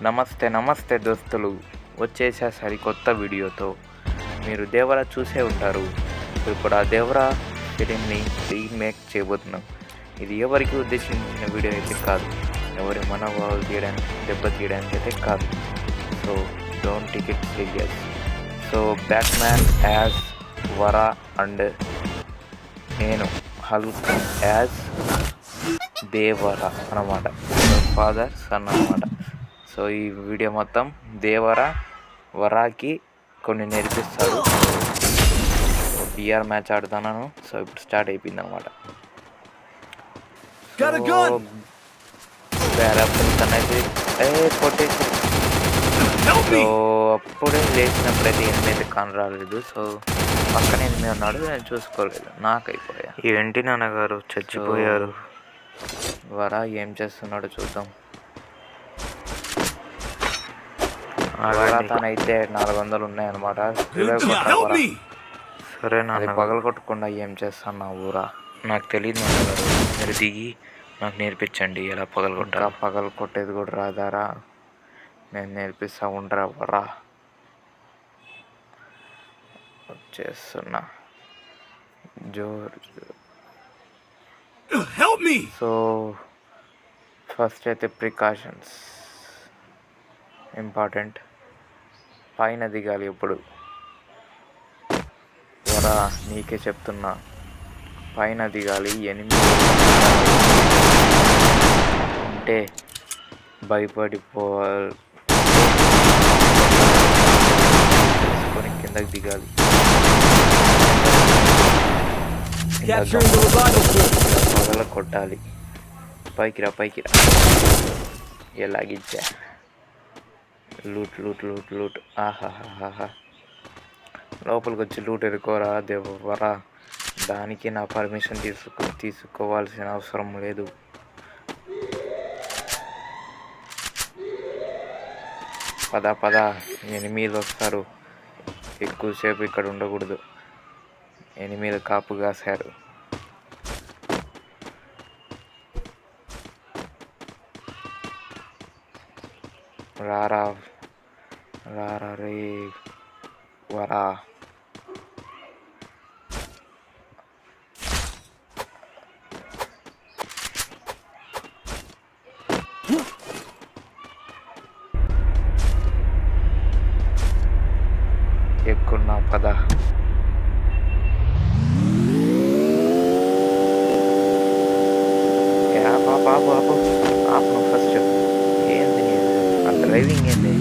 నమస్తే నమస్తే దోస్తులు, వచ్చేసా సరికొత్త వీడియోతో. మీరు దేవరా చూసే ఉంటారు. ఇప్పుడు ఆ దేవరా ఫిలింని రీమేక్ చేయబోతున్నాం. ఇది ఎవరికి ఉద్దేశించిన వీడియో అయితే కాదు, ఎవరి మనోభావాలు దెబ్బతీయడానికి అయితే కాదు. So don't take it serious. So Batman as Vara and నేను హల్క్ యాజ్ దేవరా అన్నమాట, ఫాదర్ సన్ అన్నమాట. సో ఈ వీడియో మొత్తం వరాకి కొన్ని నేర్పిస్తాడు. బిఆర్ మ్యాచ్ ఆడుతున్నాను. సో ఇప్పుడు స్టార్ట్ అయిపోయింది అనమాట. కొట్టేసి సో అప్పుడే లేచినప్పుడైతే ఎనిమిది కాని రాలేదు. సో పక్కన ఎనిమిది ఉన్నాడు, నేను చూసుకోలేదు, నాకు అయిపోయా. ఏంటి నాన్నగారు చచ్చిపోయారు. వరా ఏం చేస్తున్నాడో చూద్దాం. తనైతే 400 ఉన్నాయన్నమాట. సరే నాది పగలు కొట్టకుండా ఏం చేస్తాను ఊరా. నాకు తెలియదు నాన్నగారు, మీరు దిగి నాకు నేర్పించండి ఎలా పగలు కొట్టేది కూడా రాదారా? నేను నేర్పిస్తా, ఉండరా వరా. వచ్చేస్తున్నా సో ఫస్ట్ అయితే ప్రికాషన్స్ ఇంపార్టెంట్. పైన దిగాలి. ఇప్పుడు వరా నీకే చెప్తున్నా, పైన దిగాలి. 8 అంటే భయపడిపోవాలి, కిందకి దిగాలి. పగల కొట్టాలి. పైకి రా. ఎలాగిచ్చా లూట్. ఆహాహాహా, లోపలికి వచ్చి లూట్ ఎరుకోరా దేవరా. దానికి నా పర్మిషన్ తీసుకోవాల్సిన అవసరం లేదు. పద ఎనిమిది వస్తారు. ఎక్కువసేపు ఇక్కడ ఉండకూడదు. ఎనిమిది కాపు కాశారు. రారా రే వరా. ఎక్కున్నా పద. బాబు ఆపు ఫస్ట్. ఏంది ఆ డ్రైవింగ్ ఏంది?